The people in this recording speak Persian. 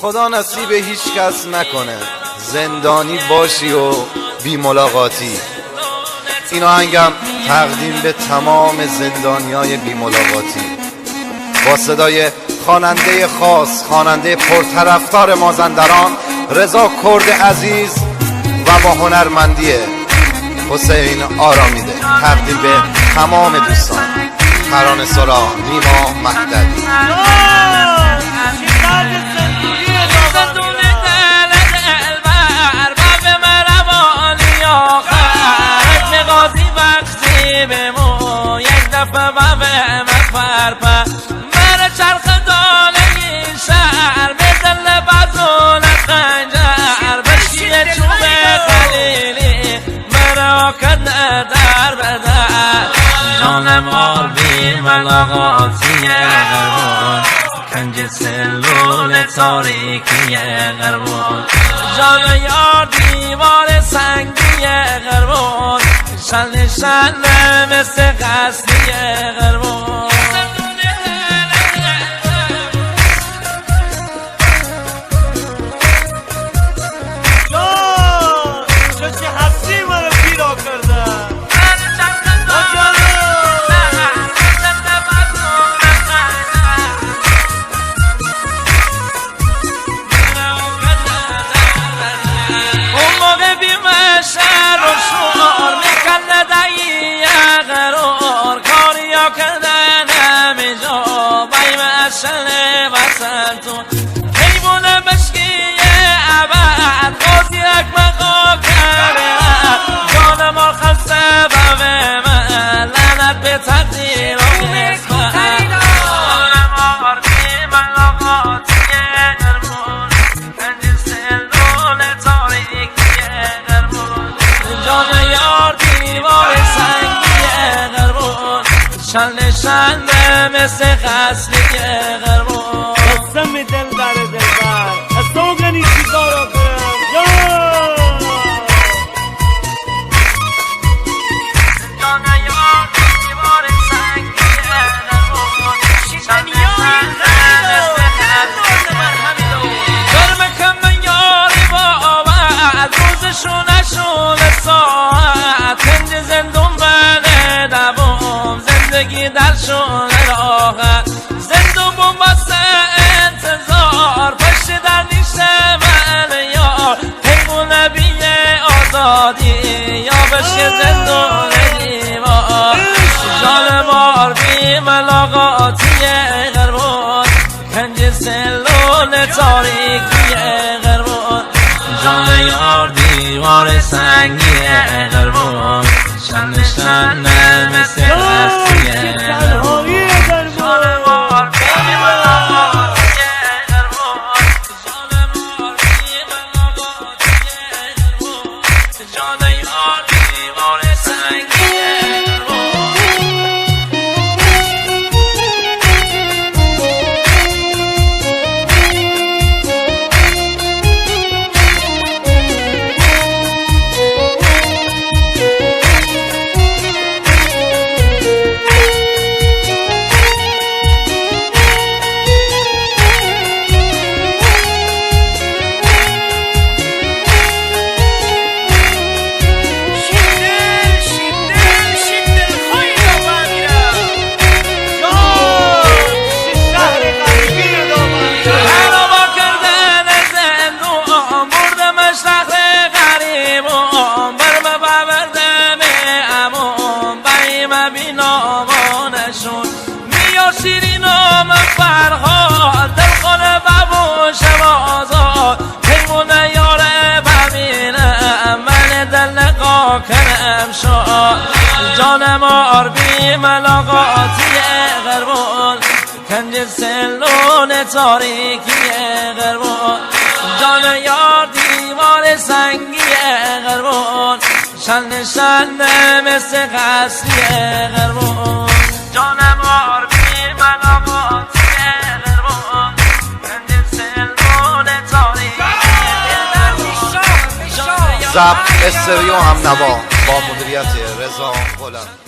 خدا نصیب هیچ کس نکنه زندانی باشی و بی ملاقاتی. این آهنگم تقدیم به تمام زندانیای بی ملاقاتی با صدای خواننده خاص، خواننده پرطرفدار مازندران رضا کرد عزیز و با هنرمندی حسین آرامیده تقدیم به تمام دوستان. ترانه‌سرا نیما مهدوی. جانم آر بی ملاقاتی غربان، کنج سلول تاریکی غربان، جان یار دیوار سنگی غربان، شل شل مثل قصری غربان. شل وصلتون حیوان بشکی عبد قاضی اکمقا کرده جان ما خسته و من لعنت به تقدیر و نسبت. جان ما بی ملاقاتی غربان، کنج سلول تاریکی غربان، جان یار دیوار سنگی غربان، شل شل مثل قصری غربان. قسم دلبر دلبر از سوگنی چیکارا کنم جان یار دیوار سنگی غربان، شل مثل قصری گرم کم یاری باور روزشون نشون ساعت، کنج زندون بله دوام زندگی در شون راحت، زندون بومبست انتظار پشت در نیشه من یار، حیوان بی آزادی یا بشه زندون دیوار. جان مار بی ملاقاتی غربان، کنج سلول تاریکی غربان، جان یار دیوار سنگی غربان، شن شن مثل قصری غربان. شیرین و من فرهاد دل خونه ببوش بازار، حیوان یاره ببینم من دل نقا کنم شاد. جانم آر بی ملاقاتی غربان، کنج سلول تاریکی غربان، جان یار دیوار سنگی غربان، شن شن مثل قصری غربان. جانم آر بی ملاقاتی غربان، کنج سلول تاریکی غربان. ضبط استریو هم نوا با مدیریت رضا غلامی.